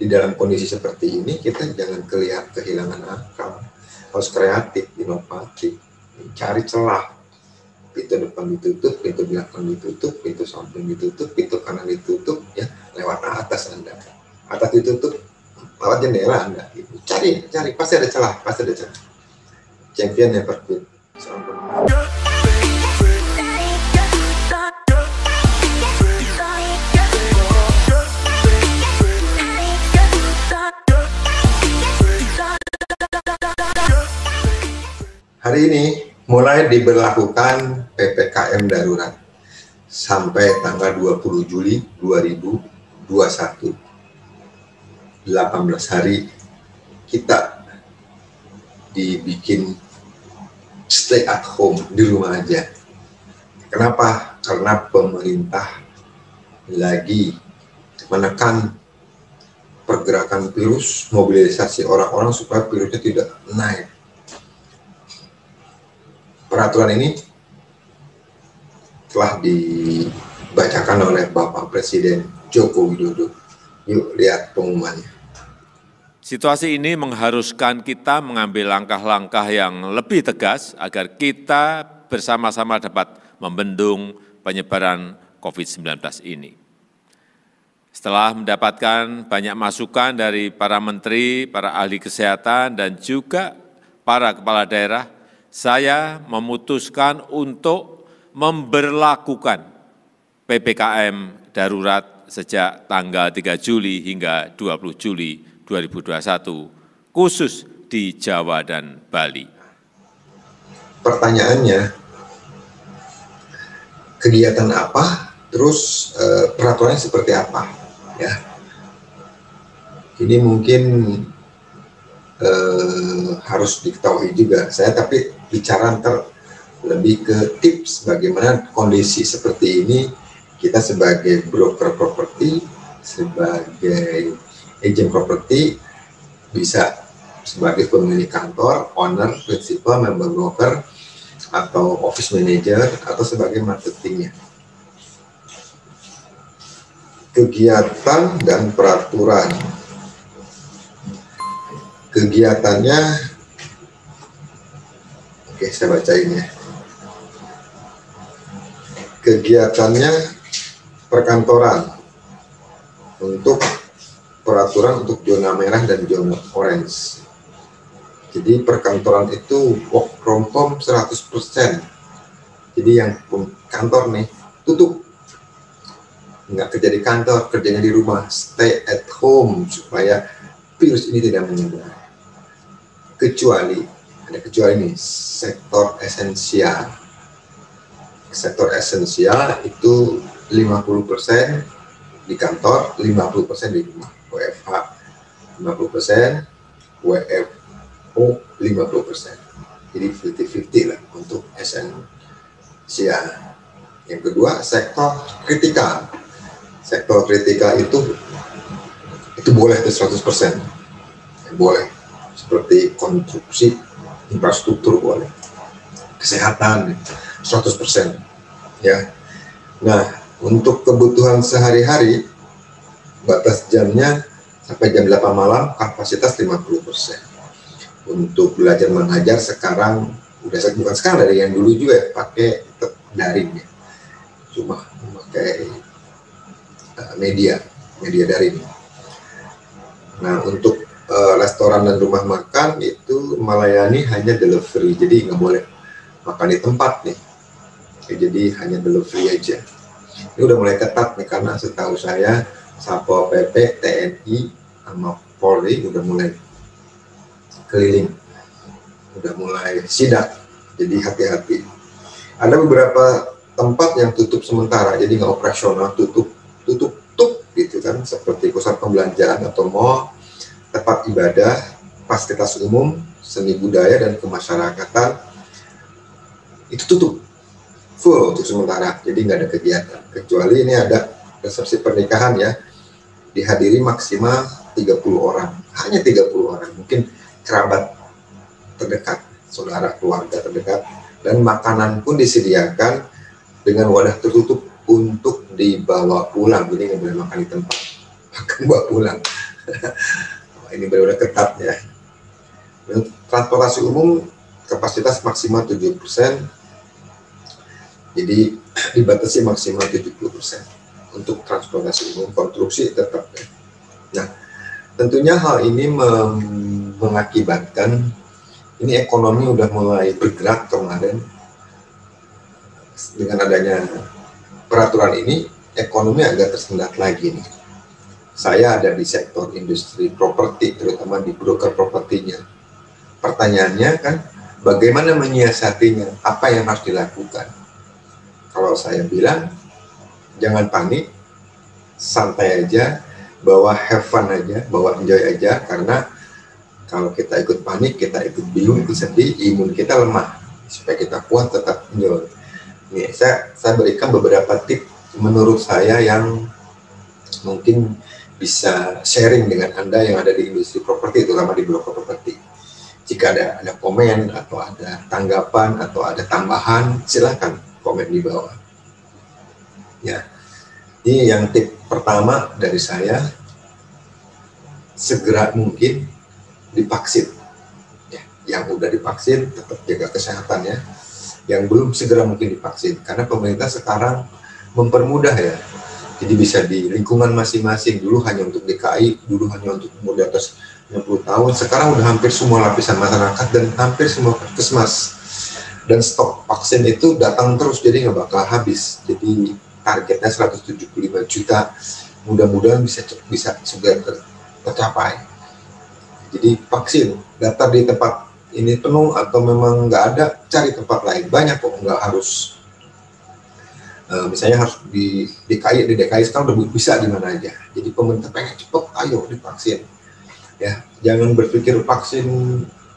di dalam kondisi seperti ini kita jangan kehilangan akal, harus kreatif, inovatif, cari celah. Pintu depan ditutup, pintu belakang ditutup, pintu samping ditutup, pintu kanan ditutup, ya lewat atas Anda. Atas ditutup, lewat jendela Anda. Gitu. Cari, pasti ada celah, pasti ada celah. Champion never quit. Hari ini mulai diberlakukan PPKM darurat sampai tanggal 20 Juli 2021. 18 hari kita dibikin stay at home, di rumah aja. Kenapa? Karena pemerintah lagi menekan pergerakan virus, mobilisasi orang-orang supaya virusnya tidak naik. Peraturan ini telah dibacakan oleh Bapak Presiden Joko Widodo. Yuk lihat pengumumannya. Situasi ini mengharuskan kita mengambil langkah-langkah yang lebih tegas agar kita bersama-sama dapat membendung penyebaran COVID-19 ini. Setelah mendapatkan banyak masukan dari para menteri, para ahli kesehatan, dan juga para kepala daerah, saya memutuskan untuk memberlakukan PPKM darurat sejak tanggal 3 Juli hingga 20 Juli 2021, khusus di Jawa dan Bali. Pertanyaannya, kegiatan apa, terus peraturannya seperti apa? Ya, ini mungkin harus diketahui juga. Saya tapi bicara lebih ke tips bagaimana kondisi seperti ini kita sebagai broker properti, sebagai agent properti, bisa sebagai pemilik kantor, owner, principal, member broker, atau office manager, atau sebagai marketingnya. Kegiatan dan peraturan. Kegiatannya, oke saya bacain ya. Kegiatannya perkantoran untuk peraturan untuk zona merah dan zona orange. Jadi perkantoran itu work from home 100%. Jadi yang kantor nih tutup. Nggak kerja di kantor, kerjanya di rumah, stay at home supaya virus ini tidak menyebar. Kecuali, ada kecuali nih, sektor esensial. Sektor esensial itu 50% di kantor, 50% di rumah. WFH 50%, WFO 50%. Jadi 50-50 lah untuk esensial. Yang kedua, sektor kritikal. Sektor kritikal itu boleh ke 100%. Boleh. Seperti konstruksi, infrastruktur boleh. Kesehatan 100%. Ya. Nah, untuk kebutuhan sehari-hari batas jamnya sampai jam 8 malam kapasitas 50%. Untuk belajar mengajar sekarang bukan sekarang, dari yang dulu juga ya, pakai daring ya. Cuma memakai media daring. Nah, untuk restoran dan rumah makan itu melayani hanya delivery, jadi nggak boleh makan di tempat nih. Jadi hanya delivery aja. Ini udah mulai ketat nih, karena setahu saya Satpol PP, TNI, sama Polri udah mulai keliling, udah mulai sidak. Jadi hati-hati. Ada beberapa tempat yang tutup sementara, jadi nggak operasional, tutup gitu kan, seperti pusat pembelanjaan atau mall, tempat ibadah, fasilitas umum, seni budaya dan kemasyarakatan itu tutup full untuk sementara, jadi nggak ada kegiatan. Kecuali ini ada resepsi pernikahan ya, dihadiri maksimal 30 orang, hanya 30 orang, mungkin kerabat terdekat, saudara, keluarga terdekat, dan makanan pun disediakan dengan wadah tertutup untuk dibawa pulang, jadi nggak boleh makan di tempat, makan bawa pulang. Ini benar-benar ketat ya. Untuk transportasi umum kapasitas maksimal 70%, jadi dibatasi maksimal 70% untuk transportasi umum. Konstruksi tetap ya. Nah, tentunya hal ini mengakibatkan ini ekonomi udah mulai bergerak kemarin. Dengan adanya peraturan ini, ekonomi agak tersendat lagi nih. Saya ada di sektor industri properti, terutama di broker propertinya. Pertanyaannya kan, bagaimana menyiasatinya? Apa yang harus dilakukan? Kalau saya bilang, jangan panik, santai aja, bawa have fun aja, bawa enjoy aja, karena kalau kita ikut panik, kita ikut bingung, ikut sedih, imun kita lemah. Supaya kita kuat, tetap enjoy. Nih, saya berikan beberapa tips menurut saya yang mungkin bisa sharing dengan Anda yang ada di industri properti, terutama di broker properti. Jika ada komen atau ada tanggapan atau ada tambahan, silakan komen di bawah. Ya, ini yang tip pertama dari saya, segera mungkin divaksin. Ya, yang udah divaksin tetap jaga kesehatannya. Yang belum segera mungkin divaksin, karena pemerintah sekarang mempermudah ya. Jadi bisa di lingkungan masing-masing. Dulu hanya untuk DKI, dulu hanya untuk umur di atas 60 tahun, sekarang udah hampir semua lapisan masyarakat dan hampir semua puskesmas. Dan stok vaksin itu datang terus, jadi nggak bakal habis. Jadi targetnya 175 juta, mudah-mudahan bisa segera tercapai. Jadi vaksin, daftar di tempat ini penuh atau memang nggak ada, cari tempat lain. Banyak kok, nggak harus misalnya harus di DKI sekarang udah bisa di mana aja. Jadi pemerintah pengen cepet, ayo divaksin. Ya, jangan berpikir vaksin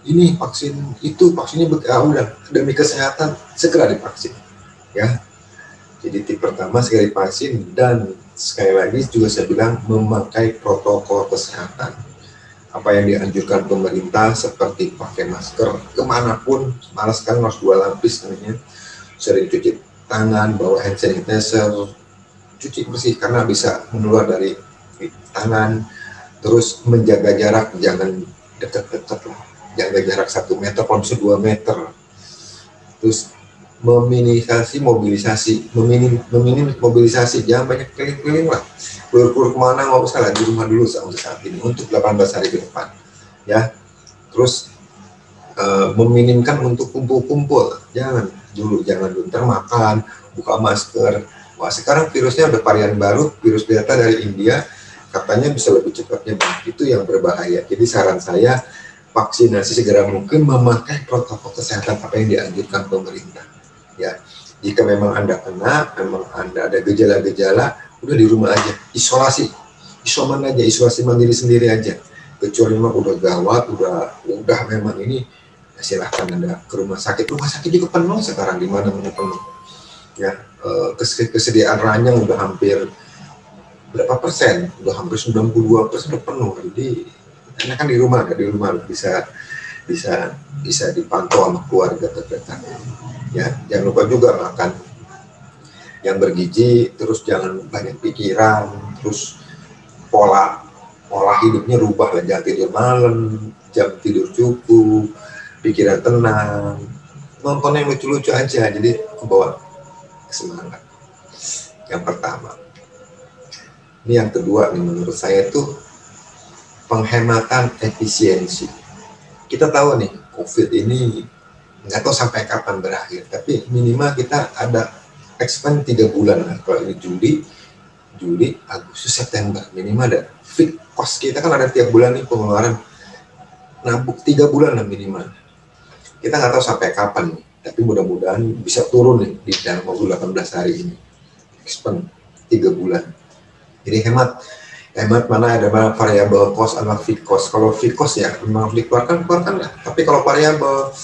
ini, vaksin itu, vaksinnya udah demi kesehatan, segera divaksin. Ya, jadi tip pertama segera divaksin, dan sekali lagi juga saya bilang memakai protokol kesehatan. Apa yang dianjurkan pemerintah seperti pakai masker kemanapun, malas kan harus 2 lapis namanya, sering cuci tangan, bawa hand sanitizer, cuci bersih karena bisa menular dari tangan, terus menjaga jarak, jangan dekat-dekat lah, jaga jarak 1 meter, kalau bisa 2 meter, terus meminimalisasi mobilisasi, jangan banyak keliling-keliling lah, keluar kemana nggak usah lah, di rumah dulu saat ini untuk 18 hari ke depan ya. Terus meminimkan untuk kumpul-kumpul, jangan dulu ntar makan, buka masker. Wah, sekarang virusnya ada varian baru, virus Delta dari India, katanya bisa lebih cepat nyebar, itu yang berbahaya. Jadi saran saya, vaksinasi segera mungkin, memakai protokol kesehatan apa yang dianjurkan pemerintah. Ya, jika memang Anda kena, memang Anda ada gejala-gejala, udah di rumah aja, isoman aja, isolasi mandiri sendiri aja. Kecuali memang udah gawat, udah memang ini, silahkan Anda ke rumah sakit juga penuh sekarang, di mana-mana penuh. Ya, kesediaan ranjang udah hampir berapa persen? Udah hampir 92% udah penuh. Jadi, karena kan di rumah bisa dipantau sama keluarga terdekat. Ya, jangan lupa juga makan yang bergizi, terus jangan banyak pikiran, terus pola hidupnya rubah lah, jangan tidur malam, jam tidur cukup, pikiran tenang, nonton yang lucu-lucu aja, jadi kebawa semangat. Yang pertama. Ini yang kedua nih, menurut saya itu penghematan efisiensi. Kita tahu nih, COVID ini nggak tahu sampai kapan berakhir, tapi minimal kita ada expand 3 bulan lah. Kalau ini Juli, Agustus, September, minimal ada fixed cost kita kan ada tiap bulan nih pengeluaran, nabuk 3 bulan lah minimal. Kita nggak tahu sampai kapan nih, tapi mudah-mudahan bisa turun nih di dalam waktu 18 hari ini, expand 3 bulan. Jadi hemat mana ada variabel cost sama fixed cost. Kalau fixed cost ya memang dikeluarkan lah, tapi kalau variabel,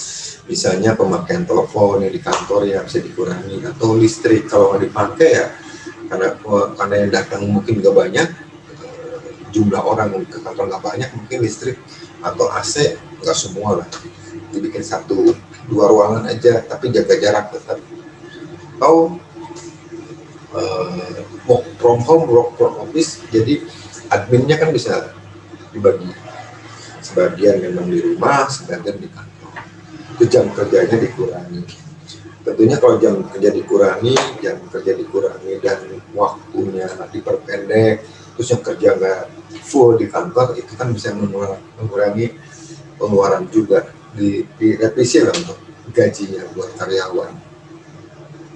misalnya pemakaian telepon yang di kantor ya bisa dikurangi, atau listrik kalau nggak dipakai ya karena yang datang mungkin nggak banyak, jumlah orang yang ke kantor nggak banyak, mungkin listrik atau AC nggak semua lah, dibikin 1-2 ruangan aja, tapi jaga jarak tetap. Atau work from home, work from office, jadi adminnya kan bisa dibagi, sebagian memang di rumah, sebagian di kantor. Itu jam kerjanya dikurangi. Tentunya kalau jam kerja dikurangi dan waktunya diperpendek, terus yang kerja nggak full di kantor, itu kan bisa mengurangi pengeluaran juga, direvisi lah untuk gajinya buat karyawan.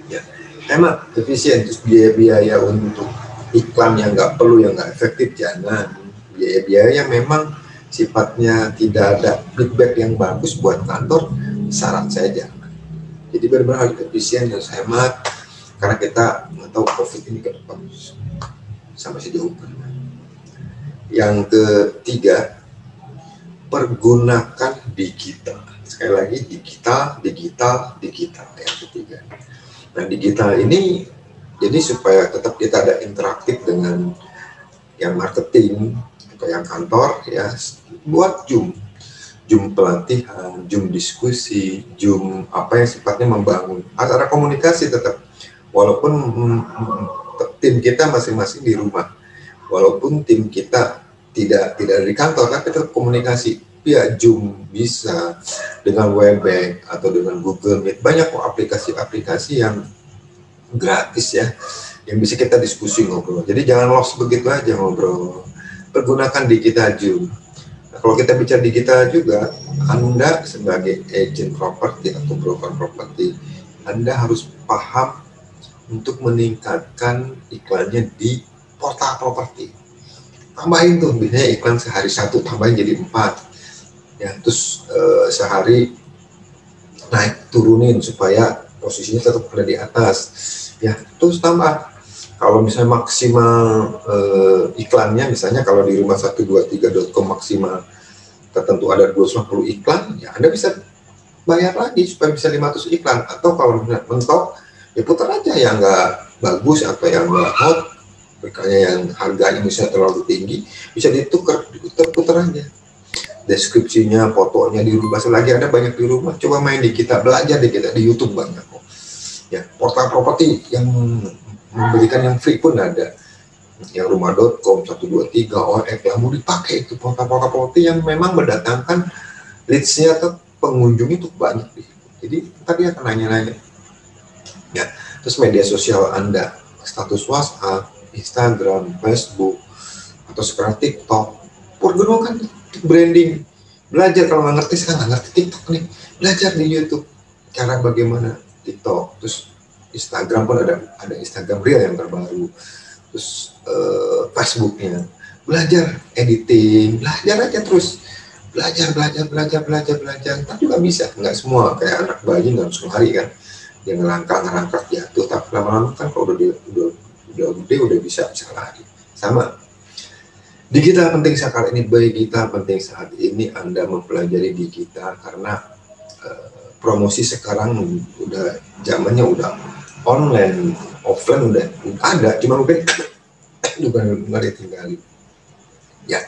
Ya, hemat, efisien. Terus biaya-biaya untuk iklan yang nggak perlu, yang nggak efektif, jangan. Biaya-biaya yang memang sifatnya tidak ada feedback yang bagus buat kantor, saran saya jangan. Jadi benar-benar harus efisien, harus hemat, karena kita nggak tahu COVID ini ke depan sampai sejauh mana. Yang ketiga, pergunakan digital. Sekali lagi, digital. Yang ketiga. Nah, digital ini jadi supaya tetap kita ada interaktif dengan yang marketing atau yang kantor, ya, buat Zoom pelatihan, Zoom diskusi, Zoom apa yang sifatnya membangun. Ada komunikasi tetap, walaupun tim kita masing-masing di rumah, walaupun tim kita tidak di kantor, tapi tetap komunikasi via Zoom bisa, dengan Webex atau dengan Google Meet. Banyak kok aplikasi-aplikasi yang gratis ya, yang bisa kita diskusi, ngobrol. Jadi jangan lost begitu aja ngobrol. Pergunakan digital Zoom. Nah, kalau kita bicara digital juga, Anda sebagai agent properti atau broker properti, Anda harus paham untuk meningkatkan iklannya di portal properti. Tambahin tuh, biasanya iklan sehari 1, tambahin jadi 4. Ya, terus sehari naik turunin supaya posisinya tetap ada di atas. Ya, terus tambah. Kalau misalnya maksimal iklannya, misalnya kalau di rumah123.com maksimal tertentu ada 250 iklan, ya Anda bisa bayar lagi supaya bisa 500 iklan. Atau kalau mentok, ya putar aja yang nggak bagus atau yang nggak hot, iklannya yang harganya misalnya terlalu tinggi, bisa diputar aja. Deskripsinya, fotonya dirubah. Selagi Anda banyak di rumah, coba main di kita, belajar di kita, di YouTube banyak kok. Ya, portal properti yang memberikan yang free pun ada. Yang rumah.com, 123, OLX, yang mau dipakai itu portal properti yang memang mendatangkan leads-nya atau pengunjung itu banyak. Jadi tadi akan nanya-nanya. Ya, terus media sosial Anda, status WhatsApp, Instagram, Facebook, atau sekarang TikTok, pergunakan branding. Belajar, kalau nggak ngerti, saya nggak ngerti TikTok nih, belajar di YouTube cara bagaimana TikTok. Terus Instagram pun ada Instagram Reel yang terbaru, terus Facebooknya, belajar editing, belajar aja terus, belajar. Tapi juga bisa, nggak semua kayak anak bayi nggak harus lari kan, dia ngerangkak jatuh, tapi lama-lama kan kalau udah bisa lari. Sama. Digital penting saat ini, digital penting saat ini Anda mempelajari digital, karena promosi sekarang udah zamannya udah online, offline udah ada, cuma mungkin bukan ditinggalin. Ya,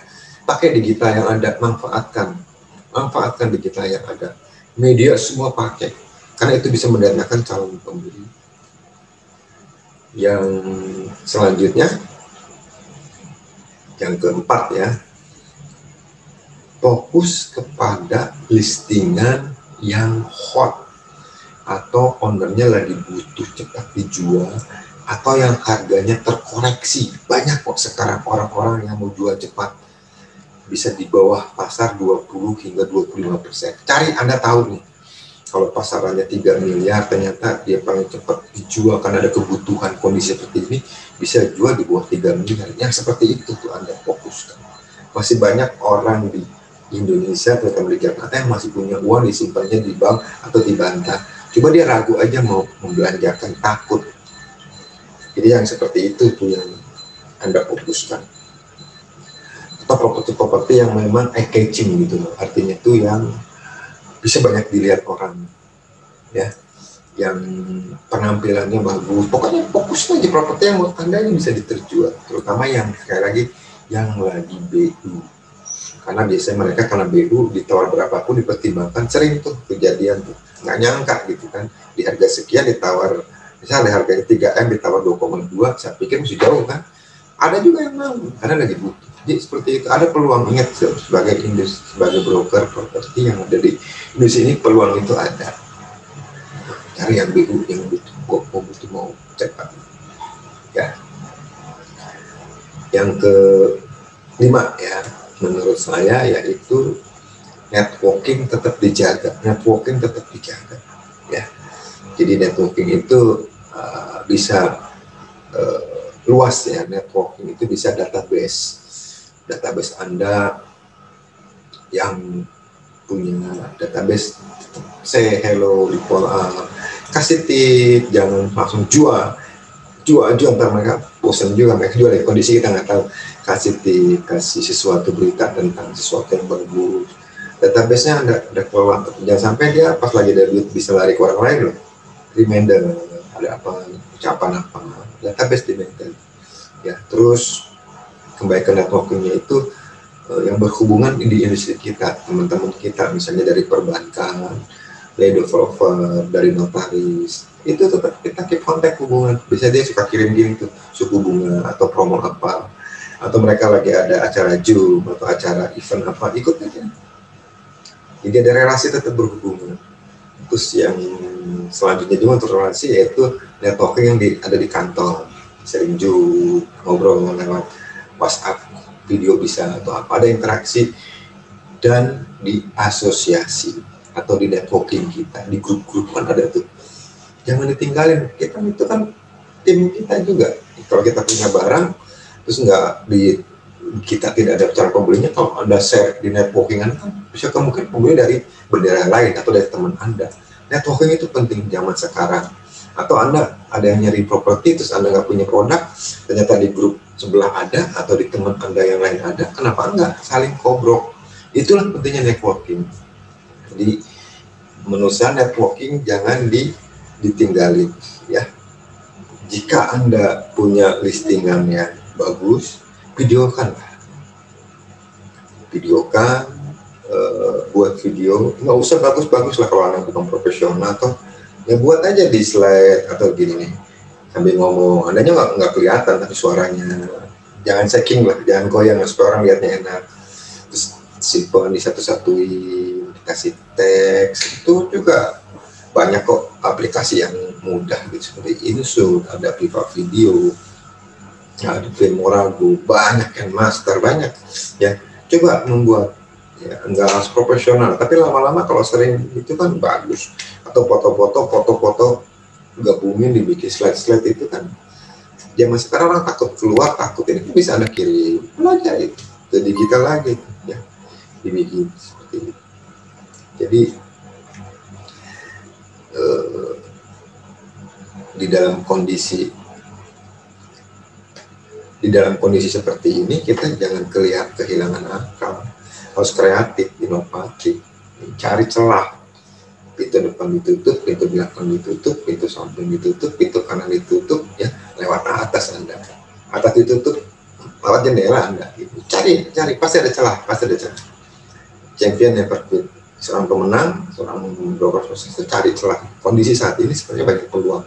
pakai digital yang ada, manfaatkan digital yang ada, media semua pakai, karena itu bisa mendatangkan calon pembeli. Yang selanjutnya, yang keempat ya, fokus kepada listingan yang hot atau ownernya lagi butuh cepat dijual, atau yang harganya terkoreksi. Banyak kok sekarang orang-orang yang mau jual cepat, bisa di bawah pasar 20 hingga 25%. Cari, Anda tahu nih, kalau pasarannya 3 miliar, ternyata dia paling cepat dijual karena ada kebutuhan kondisi seperti ini, bisa jual di bawah 3 miliar. Yang seperti itu tuh Anda fokuskan. Masih banyak orang di Indonesia, terutama di Jakarta, yang masih punya uang disimpannya di bank atau di bank. Cuma dia ragu aja mau membelanjakan, takut. Jadi yang seperti itu tuh yang Anda fokuskan. Atau properti-properti yang memang eye-catching gitu loh. Artinya itu yang bisa banyak dilihat orang, ya, yang penampilannya bagus. Pokoknya fokus aja properti yang menurut Anda ini bisa diterjual, terutama yang sekali lagi yang lagi BU. Karena biasanya mereka karena BU ditawar berapapun dipertimbangkan, sering tuh kejadian tuh, nggak nyangka gitu kan, di harga sekian ditawar, misalnya harganya 3M ditawar 2,2, saya pikir masih jauh kan. Ada juga yang mau karena lagi butuh. Jadi seperti itu, ada peluang. Ingat, sebagai broker properti yang ada di Indonesia ini, peluang itu ada. Cari yang biru, yang mau cepat. Ya. Yang kelima ya, menurut saya yaitu networking tetap dijaga. Ya. Jadi networking itu bisa luas ya. Networking itu bisa database Anda yang punya database, say hello, kasih tip, jangan langsung jual antar mereka bosan juga, mereka jual ya, kondisi kita nggak tahu. Kasih tip, kasih sesuatu, berita tentang sesuatu yang bagus. Database-nya Anda kelola, jangan sampai dia pas lagi debut bisa lari ke orang lain loh. Reminder, ada apa, ucapan apa, database di maintain. Ya, terus kembali ke networking-nya itu yang berhubungan di industri kita, teman-teman kita, misalnya dari perbankan, dari developer, dari notaris, itu tetap kita keep kontak hubungan. Bisa dia suka kirim tuh suku bunga atau promo apa, atau mereka lagi ada acara Zoom atau acara event apa, ikut aja. Jadi ada relasi tetap berhubungan. Terus yang selanjutnya juga untuk relasi yaitu networking yang ada di kantor, sering Zoom, ngobrol lewat WhatsApp, video bisa atau apa, ada interaksi. Dan di asosiasi atau di networking kita, di grup-grup kan ada tuh, jangan ditinggalin. Kita itu kan tim kita juga. Kalau kita punya barang terus kita tidak ada cara pembelinya, kalau Anda share di networking Anda, bisa kemungkinan pembeli dari bendera lain atau dari teman Anda. Networking itu penting zaman sekarang. Atau Anda ada yang nyari properti terus Anda nggak punya produk, ternyata di grup sebelah ada atau di teman Anda yang lain ada, kenapa enggak saling kobrol? Itulah pentingnya networking. Jadi menurut saya networking jangan ditinggalin ya. Jika Anda punya listingan yang bagus, videokan, buat video, nggak usah bagus-bagus lah kalau Anda bukan profesional, atau ya buat aja di slide atau gini nih sambil ngomong, andanya nggak kelihatan tapi suaranya, jangan shaking lah, jangan goyang supaya orang lihatnya enak. Terus simpan di satu-satuin, dikasih teks, itu juga banyak kok aplikasi yang mudah gitu, seperti InShoot, ada Viva Video, ada Filmorago, banyak kan, Master, banyak ya. Coba membuat ya, enggak harus profesional, tapi lama-lama kalau sering itu kan bagus. Atau foto-foto gabungin dibikin slide-slide, itu kan zaman sekarang orang takut keluar, takut ini bisa Anda kirim aja itu ke digital lagi ya, dibikin seperti itu. Jadi di dalam kondisi seperti ini kita jangan kehilangan akal, harus kreatif, inovatif, cari celah. Pintu depan ditutup, pintu belakang ditutup, pintu samping ditutup, pintu kanan ditutup ya, lewat atas Anda. Atas ditutup, lewat jendela Anda. Gitu. Cari, pasti ada celah. Champion never quit. Seorang pemenang, seorang broker sukses cari celah. Kondisi saat ini sebenarnya banyak peluang.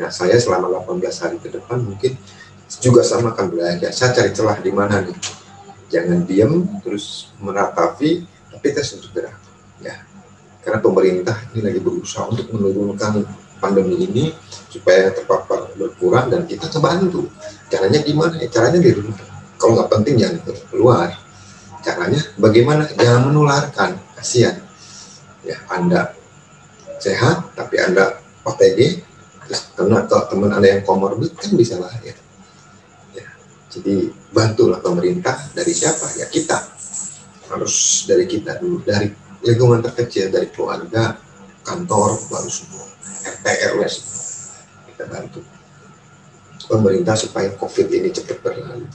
Nah, saya selama 18 hari ke depan mungkin juga sama akan belajar. Saya cari celah di mana nih. Jangan diam terus meratapi, tapi terus untuk gerak. Ya. Karena pemerintah ini lagi berusaha untuk menurunkan pandemi ini supaya terpapar berkurang dan kita kebantu. Caranya gimana? Caranya di rumah. Kalau nggak penting jangan keluar. Caranya bagaimana? Jangan menularkan. Kasihan. Ya, Anda sehat tapi Anda OTG, terus teman Anda yang komorbid kan bisa lahir. Ya, jadi bantulah pemerintah. Dari siapa? Ya kita. Harus dari kita dulu, dari lingkungan terkecil, dari keluarga, kantor, baru semua RT RW kita bantu pemerintah supaya COVID ini cepat berlalu.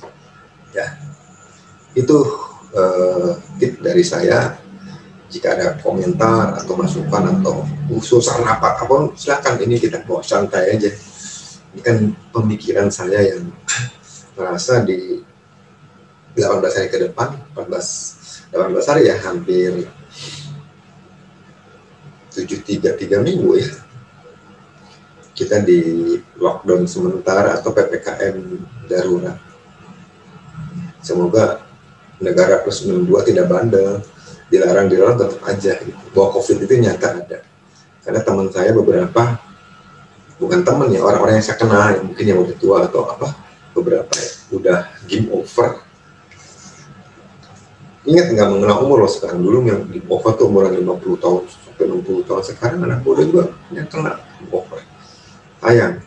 Ya, itu tip dari saya. Jika ada komentar atau masukan atau usulan apapun, silakan. Ini kita bawa santai aja. Ini kan pemikiran saya yang merasa di 18 hari ke depan, 18 hari ya, hampir 3 minggu ya, kita di lockdown sementara atau PPKM darurat. Semoga negara plus 62 tidak bandel, dilarang tetap aja gitu. Bahwa COVID itu nyata ada. Karena teman saya beberapa, bukan teman ya, orang-orang yang saya kenal yang mungkin yang udah tua atau apa, beberapa ya, udah game over. Ingat nggak mengenal umur loh sekarang, dulu yang game over tuh umuran 50 tahun sampai 60 tahun, sekarang anak muda juga yang kena game over. Sayang,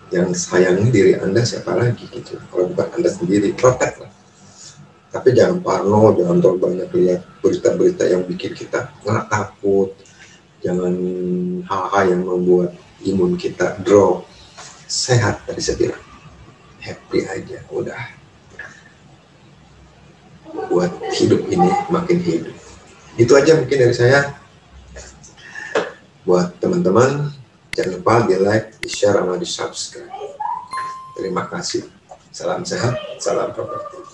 yang sayangi diri Anda siapa lagi gitu, kalau bukan Anda sendiri, protek lah. Tapi jangan parno, jangan terlalu banyak lihat berita-berita yang bikin kita nggak takut, jangan hal-hal yang membuat imun kita drop. Sehat tadi saya bilang, happy aja udah, buat hidup ini makin hidup. Itu aja mungkin dari saya. Buat teman-teman, jangan lupa di like, di share, sama di subscribe. Terima kasih. Salam sehat, salam properti.